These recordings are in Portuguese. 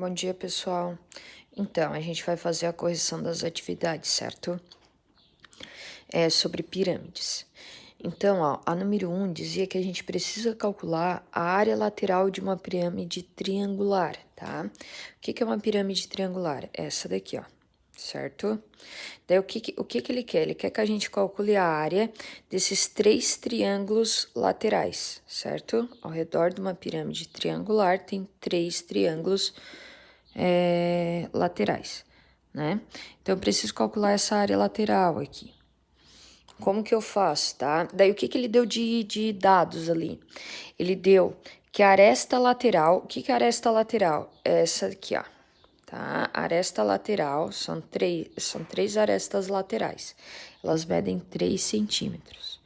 Bom dia, pessoal. Então, a gente vai fazer a correção das atividades, certo? Sobre pirâmides. Então, ó, a número 1 dizia que a gente precisa calcular a área lateral de uma pirâmide triangular, tá? O que é uma pirâmide triangular? Essa daqui, ó, certo? Daí, o que ele quer? Ele quer que a gente calcule a área desses 3 triângulos laterais, certo? Ao redor de uma pirâmide triangular tem 3 triângulos laterais, né? Então, eu preciso calcular essa área lateral aqui. Como que eu faço, tá? Daí, o que ele deu de dados ali? Ele deu que a aresta lateral... O que é a aresta lateral? É essa aqui, ó. Tá? A aresta lateral são três arestas laterais. Elas medem 3 centímetros.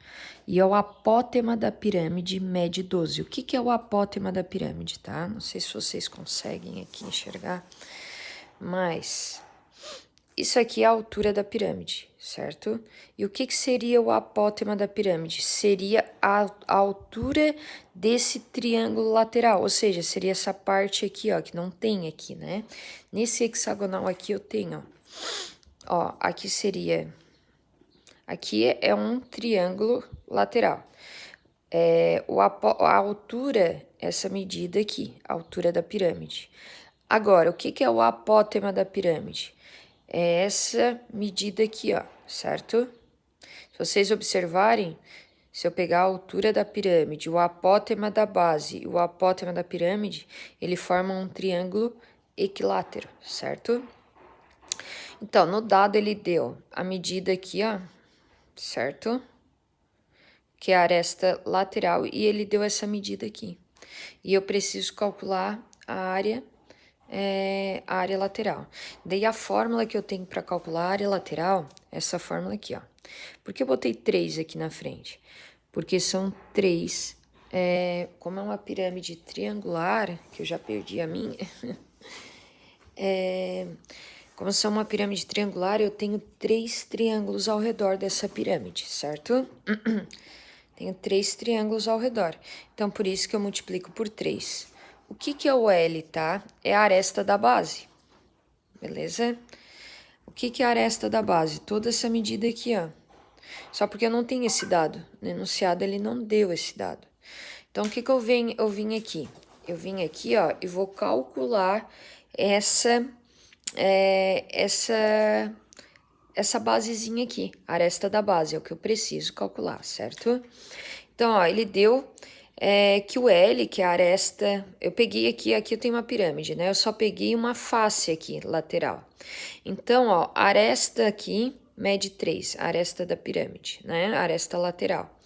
E o apótema da pirâmide mede 12. O que é o apótema da pirâmide, tá? Não sei se vocês conseguem aqui enxergar, mas isso aqui é a altura da pirâmide, certo? E o que seria o apótema da pirâmide? Seria a altura desse triângulo lateral, ou seja, seria essa parte aqui, ó, que não tem aqui, né? Nesse hexagonal aqui eu tenho, ó, aqui seria... Aqui é um triângulo lateral. A altura, essa medida aqui, a altura da pirâmide. Agora, o que é o apótema da pirâmide? É essa medida aqui, ó, certo? Se vocês observarem, se eu pegar a altura da pirâmide, o apótema da base e o apótema da pirâmide, ele forma um triângulo equilátero, certo? Então, no dado ele deu a medida aqui, ó, certo? Que é a aresta lateral, e ele deu essa medida aqui. E eu preciso calcular a área lateral. Daí a fórmula que eu tenho para calcular a área lateral, essa fórmula aqui, ó. Por que eu botei 3 aqui na frente? Porque são 3, como é uma pirâmide triangular, que eu já perdi a minha, como são uma pirâmide triangular, eu tenho 3 triângulos ao redor dessa pirâmide, certo? Tenho 3 triângulos ao redor. Então, por isso que eu multiplico por 3. O que é o L, tá? É a aresta da base. Beleza? O que é a aresta da base? Toda essa medida aqui, ó. Só porque eu não tenho esse dado. No enunciado, ele não deu esse dado. Então, o que eu vim aqui? Eu vim aqui, ó, e vou calcular essa basezinha aqui, a aresta da base, é o que eu preciso calcular, certo? Então, ó, ele deu que o L, que é a aresta, eu peguei aqui eu tenho uma pirâmide, né? Eu só peguei uma face aqui, lateral. Então, ó, a aresta aqui mede 3, a aresta da pirâmide, né? A aresta lateral.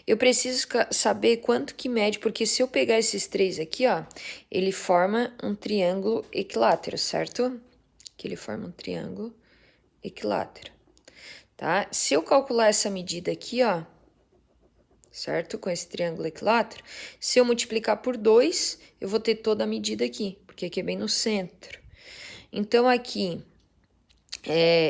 Eu preciso saber quanto que mede, porque se eu pegar esses 3 aqui, ó, ele forma um triângulo equilátero, certo? Que ele forma um triângulo equilátero, tá? Se eu calcular essa medida aqui, ó, certo? Com esse triângulo equilátero, se eu multiplicar por 2, eu vou ter toda a medida aqui, porque aqui é bem no centro. Então, aqui,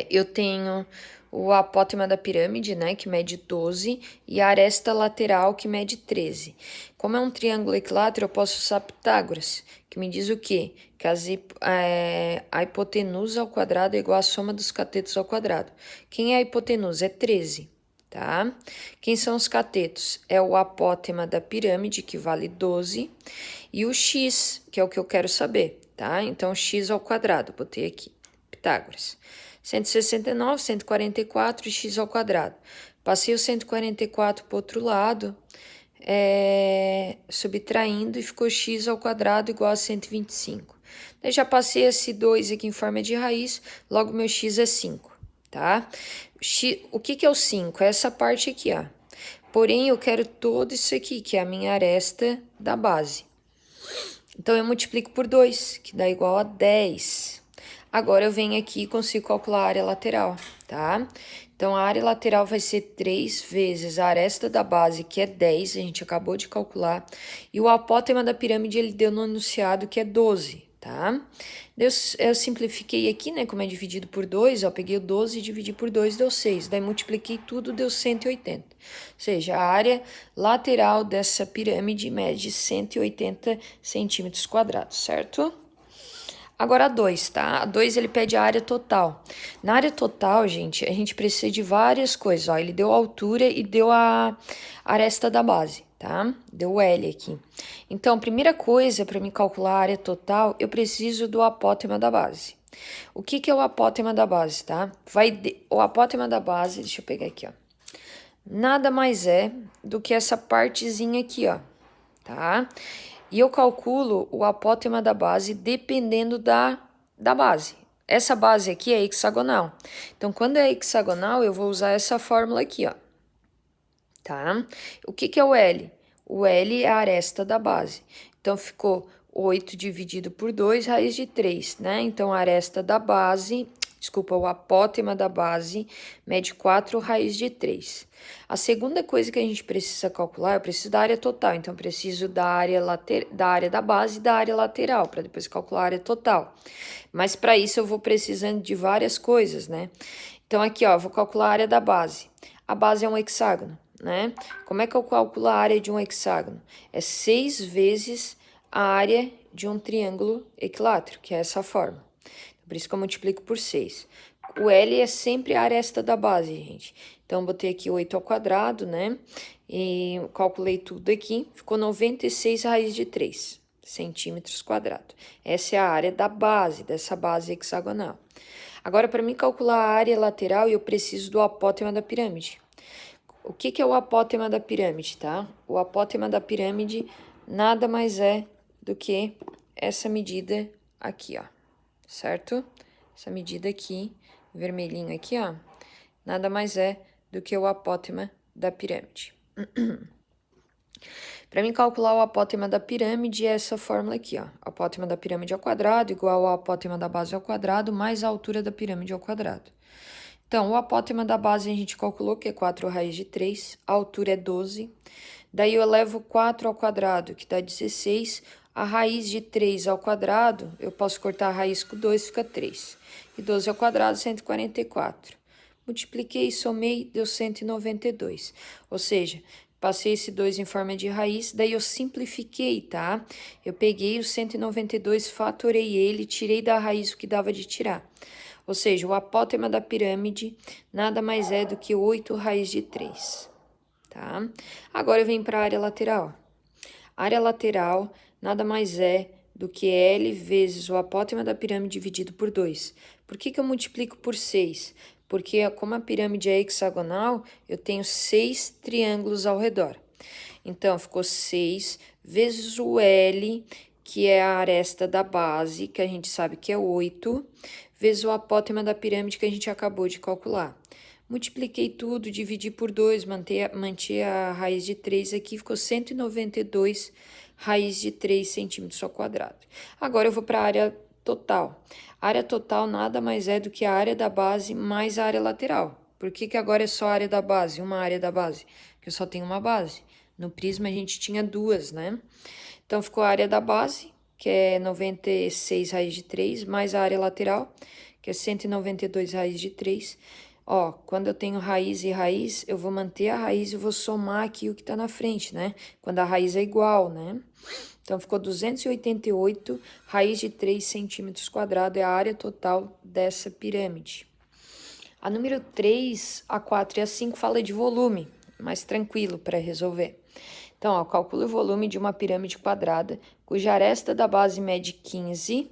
eu tenho o apótema da pirâmide, né, que mede 12, e a aresta lateral, que mede 13. Como é um triângulo equilátero, eu posso usar Pitágoras, que me diz o quê? Que a hipotenusa ao quadrado é igual à soma dos catetos ao quadrado. Quem é a hipotenusa? É 13, tá? Quem são os catetos? É o apótema da pirâmide, que vale 12, e o x, que é o que eu quero saber, tá? Então, x ao quadrado, botei aqui, Pitágoras. 169, 144 e x ao quadrado. Passei o 144 para o outro lado, subtraindo, e ficou x ao quadrado igual a 125. Daí já passei esse 2 aqui em forma de raiz, logo meu x é 5, tá? O que é o 5? É essa parte aqui, ó. Porém, eu quero todo isso aqui, que é a minha aresta da base. Então, eu multiplico por 2, que dá igual a 10. Agora, eu venho aqui e consigo calcular a área lateral, tá? Então, a área lateral vai ser 3 vezes a aresta da base, que é 10, a gente acabou de calcular. E o apótema da pirâmide, ele deu no enunciado, que é 12, tá? Eu simplifiquei aqui, né, como é dividido por 2, ó, peguei o 12 e dividi por 2, deu 6. Daí, multipliquei tudo, deu 180. Ou seja, a área lateral dessa pirâmide mede 180 centímetros quadrados, certo? Agora a 2, tá? A 2 ele pede a área total. Na área total, gente, a gente precisa de várias coisas, ó. Ele deu a altura e deu a aresta da base, tá? Deu o L aqui. Então, primeira coisa, para me calcular a área total, eu preciso do apótema da base. O que que é o apótema da base, tá? O apótema da base, deixa eu pegar aqui, ó. Nada mais é do que essa partezinha aqui, ó, tá? E eu calculo o apótema da base dependendo da base. Essa base aqui é hexagonal. Então, quando é hexagonal, eu vou usar essa fórmula aqui, ó. Tá? O que que é o L? O L é a aresta da base. Então, ficou 8 dividido por 2, raiz de 3, né? Então, a aresta da base, desculpa, o apótema da base mede 4 raiz de 3. A segunda coisa que a gente precisa calcular, eu preciso da área total. Então, eu preciso da área da base e da área lateral, para depois calcular a área total. Mas, para isso, eu vou precisando de várias coisas, né? Então, aqui, ó, eu vou calcular a área da base. A base é um hexágono, né? Como é que eu calculo a área de um hexágono? É 6 vezes a área de um triângulo equilátero, que é essa forma. Por isso que eu multiplico por 6. O L é sempre a aresta da base, gente. Então, botei aqui 8 ao quadrado, né? E calculei tudo aqui. Ficou 96 raiz de 3 centímetros quadrados. Essa é a área da base, dessa base hexagonal. Agora, para mim calcular a área lateral, eu preciso do apótema da pirâmide. O que que é o apótema da pirâmide, tá? O apótema da pirâmide nada mais é do que essa medida aqui, ó, certo? Essa medida aqui, vermelhinho aqui, ó, nada mais é do que o apótema da pirâmide. Para mim calcular o apótema da pirâmide é essa fórmula aqui, ó. Apótema da pirâmide ao quadrado igual ao apótema da base ao quadrado mais a altura da pirâmide ao quadrado. Então, o apótema da base a gente calculou que é 4 raiz de 3, a altura é 12. Daí eu elevo 4 ao quadrado, que dá 16. A raiz de 3 ao quadrado, eu posso cortar a raiz com 2, fica 3. E 12 ao quadrado, 144. Multipliquei, somei, deu 192. Ou seja, passei esse 2 em forma de raiz, daí eu simplifiquei, tá? Eu peguei o 192, fatorei ele, tirei da raiz o que dava de tirar. Ou seja, o apótema da pirâmide nada mais é do que 8 raiz de 3, tá? Agora eu venho para a área lateral. A área lateral nada mais é do que L vezes o apótema da pirâmide dividido por 2. Por que que eu multiplico por 6? Porque como a pirâmide é hexagonal, eu tenho 6 triângulos ao redor. Então, ficou 6 vezes o L, que é a aresta da base, que a gente sabe que é 8, vezes o apótema da pirâmide que a gente acabou de calcular. Multipliquei tudo, dividi por 2, mantive a raiz de 3 aqui, ficou 192 raiz de 3 centímetros ao quadrado. Agora eu vou para a área total. A área total nada mais é do que a área da base mais a área lateral. Por que que agora é só a área da base, uma área da base? Porque eu só tenho uma base. No prisma a gente tinha duas, né? Então, ficou a área da base, que é 96 raiz de 3, mais a área lateral, que é 192 raiz de 3. Ó, quando eu tenho raiz e raiz, eu vou manter a raiz e vou somar aqui o que tá na frente, né? Quando a raiz é igual, né? Então, ficou 288 raiz de 3 centímetros quadrados, é a área total dessa pirâmide. A número 3, a 4 e a 5 fala de volume, mais tranquilo para resolver. Então, ó, calcula o volume de uma pirâmide quadrada, cuja aresta da base mede 15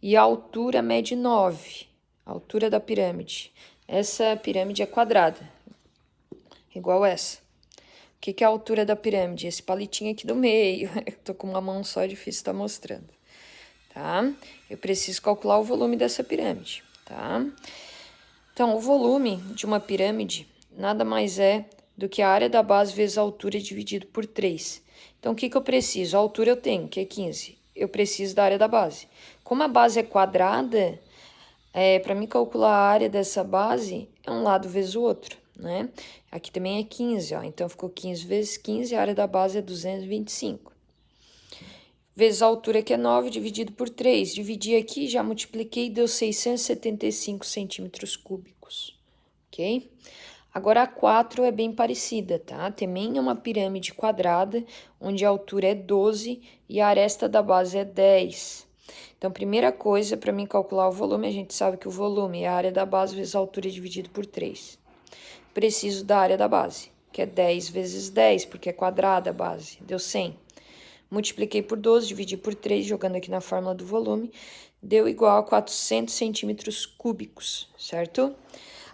e a altura mede 9. A altura da pirâmide. Essa pirâmide é quadrada, igual essa. O que que é a altura da pirâmide? Esse palitinho aqui do meio. Eu tô com uma mão só, é difícil estar mostrando. Tá? Eu preciso calcular o volume dessa pirâmide, tá? Então, o volume de uma pirâmide nada mais é do que a área da base vezes a altura dividido por 3. Então, o que que eu preciso? A altura eu tenho, que é 15. Eu preciso da área da base. Como a base é quadrada, para mim calcular a área dessa base é um lado vezes o outro, né? Aqui também é 15, ó. Então, ficou 15 vezes 15, a área da base é 225. Vezes a altura, que é 9, dividido por 3. Dividi aqui, já multipliquei, deu 675 centímetros cúbicos, ok? Agora, a 4 é bem parecida, tá? Também é uma pirâmide quadrada, onde a altura é 12 e a aresta da base é 10. Então, primeira coisa, para mim calcular o volume, a gente sabe que o volume é a área da base vezes a altura dividido por 3. Preciso da área da base, que é 10 vezes 10, porque é quadrada a base, deu 100. Multipliquei por 12, dividi por 3, jogando aqui na fórmula do volume, deu igual a 400 centímetros cúbicos, certo?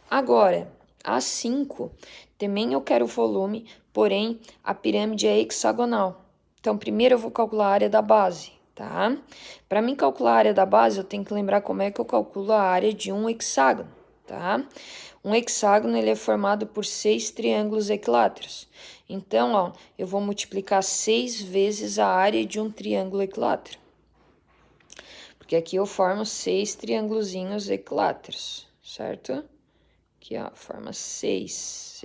Agora, a 5, também eu quero o volume, porém a pirâmide é hexagonal. Então, primeiro eu vou calcular a área da base, tá? Para mim calcular a área da base, eu tenho que lembrar como é que eu calculo a área de um hexágono, tá? Um hexágono, ele é formado por 6 triângulos equiláteros. Então, ó, eu vou multiplicar 6 vezes a área de um triângulo equilátero. Porque aqui eu formo 6 triângulozinhos equiláteros, certo? Aqui, ó, forma 6.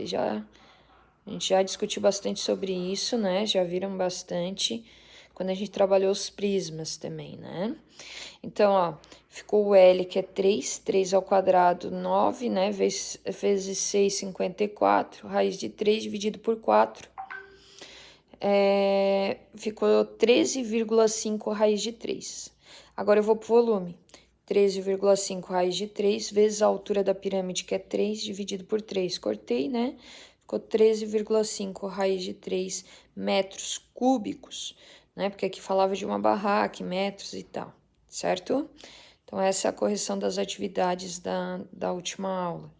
A gente já discutiu bastante sobre isso, né? Já viram bastante quando a gente trabalhou os prismas também, né? Então, ó, ficou o L, que é 3, 3 ao quadrado, 9, né? Vezes 6, 54, raiz de 3 dividido por 4. Ficou 13,5 raiz de 3. Agora eu vou pro volume. 13,5 raiz de 3 vezes a altura da pirâmide, que é 3, dividido por 3. Cortei, né? Ficou 13,5 raiz de 3 metros cúbicos, né? Porque aqui falava de uma barraca, metros e tal, certo? Então, essa é a correção das atividades da última aula.